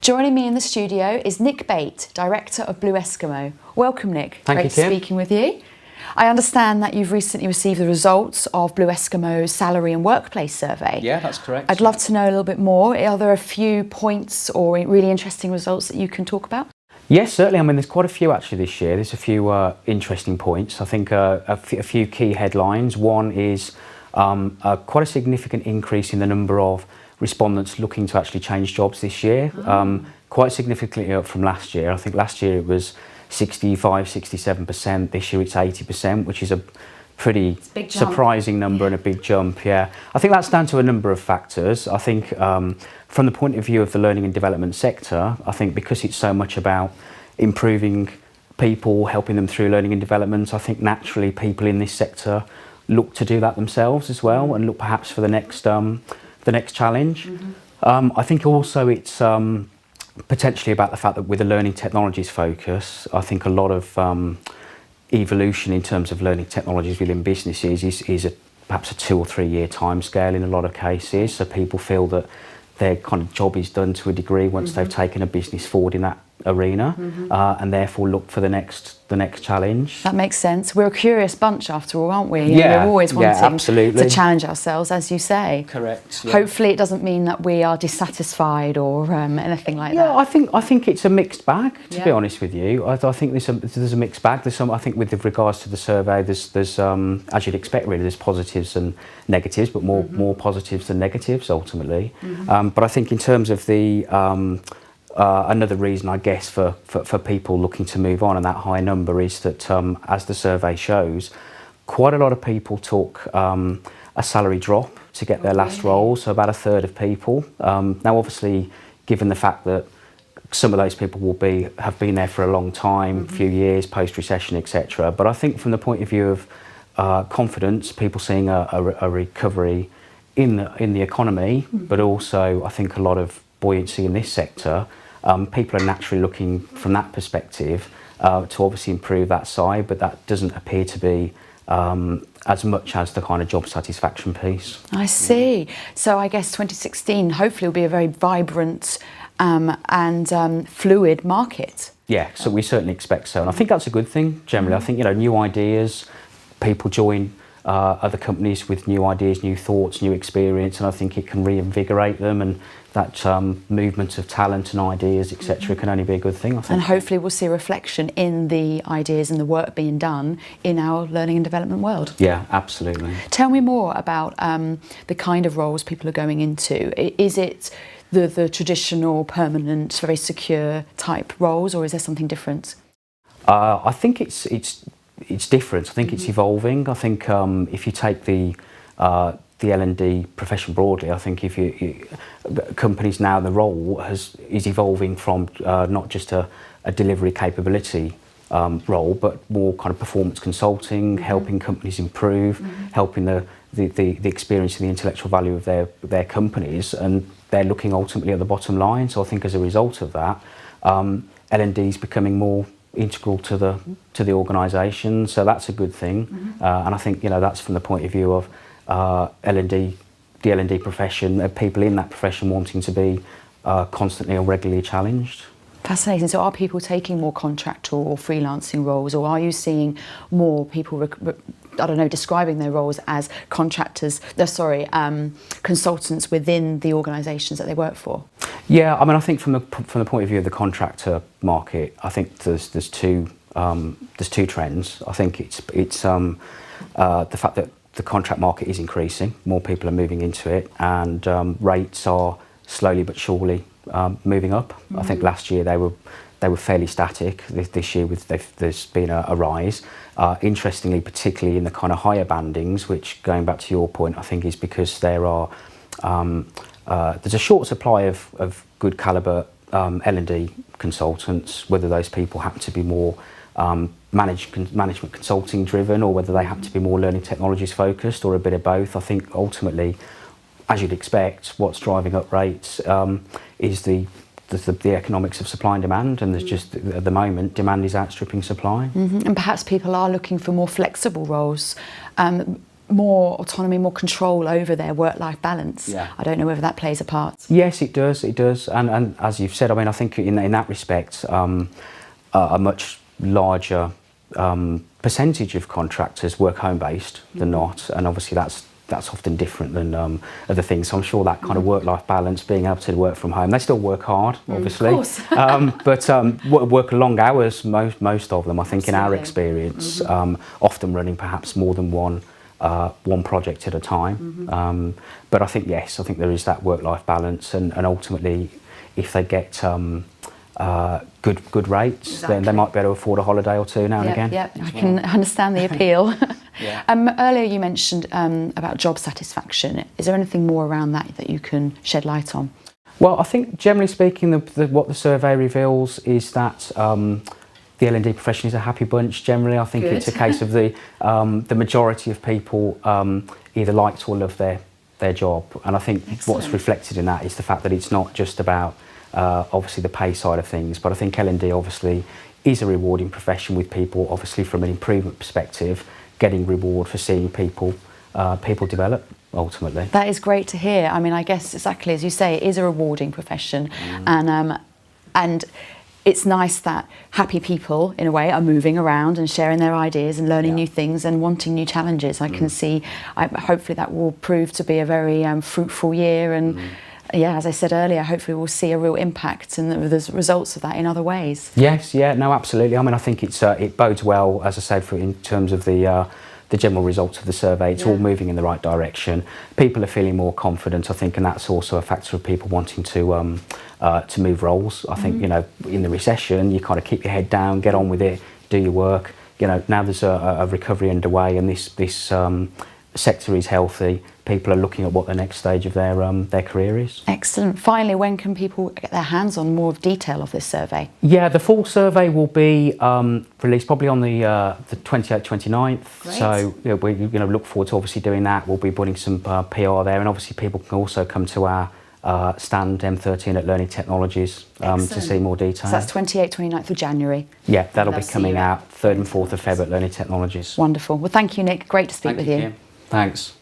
Joining me in the studio is Nick BATE, Director of Blue Eskimo. Welcome, Nick. Thank you, Kim. Great speaking with you. I understand that you've recently received the results of Blue Eskimo's salary and workplace survey. Yeah, that's correct. I'd love to know a little bit more. Are there a few points or really interesting results that you can talk about? Yes, certainly. I mean, there's quite a few actually this year. There's a few interesting points. I think a few key headlines. One is quite a significant increase in the number of respondents looking to actually change jobs this year, quite significantly up from last year. I think last year it was 65, 67%. This year it's 80%, which is a pretty surprising number and a big jump, yeah. I think that's down to a number of factors. I think from the point of view of the learning and development sector, I think because it's so much about improving people, helping them through learning and development, I think naturally people in this sector look to do that themselves as well and look perhaps for the next challenge. I think also it's potentially about the fact that with the learning technologies focus, I think a lot of evolution in terms of learning technologies within businesses is perhaps a 2 or 3 year time scale in a lot of cases. So people feel that their kind of job is done to a degree once they've taken a business forward in that arena, and therefore look for the next challenge. That makes sense. We're a curious bunch after all, aren't we? Yeah, we're always wanting absolutely to challenge ourselves, as you say. Correct. Yeah. Hopefully it doesn't mean that we are dissatisfied or anything like that. Yeah, I think it's a mixed bag, to be honest with you. I think there's a mixed bag. There's some, I think, with regards to the survey, there's as you'd expect really, there's positives and negatives, but more positives than negatives ultimately. But I think in terms of the another reason, I guess, for people looking to move on, and that high number, is that as the survey shows, quite a lot of people took a salary drop to get their last role, so about a third of people. Now obviously, given the fact that some of those people have been there for a long time, few years, post-recession, etc. But I think from the point of view of confidence, people seeing a recovery in the economy, but also I think a lot of buoyancy in this sector, people are naturally looking from that perspective to obviously improve that side, but that doesn't appear to be as much as the kind of job satisfaction piece. I see. So I guess 2016 hopefully will be a very vibrant and fluid market. Yeah, so we certainly expect so, and I think that's a good thing generally. I think, you know, new ideas, people join other companies with new ideas, new thoughts, new experience, and I think it can reinvigorate them, and that movement of talent and ideas, etc., can only be a good thing, I think. And hopefully we'll see a reflection in the ideas and the work being done in our learning and development world. Yeah, absolutely. Tell me more about the kind of roles people are going into. Is it the traditional, permanent, very secure type roles, or is there something different? I think it's different. I think it's evolving. I think if you take the L&D profession broadly, I think if you companies now, the role is evolving from not just a delivery capability role, but more kind of performance consulting, helping companies improve, helping the experience and the intellectual value of their companies, and they're looking ultimately at the bottom line. So I think as a result of that, L&D is becoming more integral to the organisation, so that's a good thing. And I think, you know, that's from the point of view of L&D, the L&D profession, people in that profession wanting to be constantly or regularly challenged. Fascinating. So are people taking more contractor or freelancing roles, or are you seeing more people I don't know, describing their roles as contractors, consultants within the organisations that they work for? Yeah, I mean, I think from the point of view of the contractor market, I think there's two trends. I think it's the fact that the contract market is increasing, more people are moving into it, and rates are slowly but surely moving up. I think last year they were fairly static. This year there's been a rise. Interestingly, particularly in the kind of higher bandings, which, going back to your point, I think is because there's a short supply of good calibre L&D consultants, whether those people happen to be more management consulting driven, or whether they happen to be more learning technologies focused, or a bit of both. I think ultimately, as you'd expect, what's driving up rates is the economics of supply and demand, and there's just, at the moment, demand is outstripping supply. And perhaps people are looking for more flexible roles. more autonomy, more control over their work-life balance. Yeah. I don't know whether that plays a part. Yes, it does. It does, and as you've said, I mean, I think in that respect, a much larger percentage of contractors work home-based than not, and obviously that's often different than other things. So I'm sure that kind of work-life balance, being able to work from home, they still work hard, obviously, of course. but work long hours. Most of them, I think, in our experience, often running perhaps more than one project at a time. But I think yes, I think there is that work-life balance, and ultimately, if they get good rates, then they might be able to afford a holiday or two now and again. Yeah, I can understand the appeal. Yeah. Earlier you mentioned about job satisfaction. Is there anything more around that you can shed light on? Well, I think generally speaking, what the survey reveals is that the L&D profession is a happy bunch. Generally, I think it's a case of the majority of people either liked or love their job, and I think what's reflected in that is the fact that it's not just about obviously the pay side of things, but I think L&D obviously is a rewarding profession, with people obviously from an improvement perspective getting reward for seeing people develop ultimately. That is great to hear. I mean, I guess exactly as you say, it is a rewarding profession, and it's nice that happy people in a way are moving around and sharing their ideas and learning new things and wanting new challenges. I can see, hopefully that will prove to be a very fruitful year, and yeah, as I said earlier, hopefully we'll see a real impact and the results of that in other ways. Yes, yeah, no, absolutely. I mean, I think it bodes well, as I said, in terms of the general results of the survey. It's all moving in the right direction. People are feeling more confident, I think, and that's also a factor of people wanting to move roles. I think, you know, in the recession, you kind of keep your head down, get on with it, do your work. You know, now there's a recovery underway, and this sector is healthy. People are looking at what the next stage of their career is. Excellent. Finally, when can people get their hands on more detail of this survey? Yeah, the full survey will be released probably on the 28th, 29th. Great. So we're going to look forward to obviously doing that. We'll be putting some PR there, and obviously people can also come to our stand M13 at Learning Technologies to see more detail. So that's 28th, 29th of January. Yeah, that'll be coming out 3rd and 4th of Feb at Learning Technologies. Wonderful. Well, thank you, Nick. Great to speak with you. Thanks.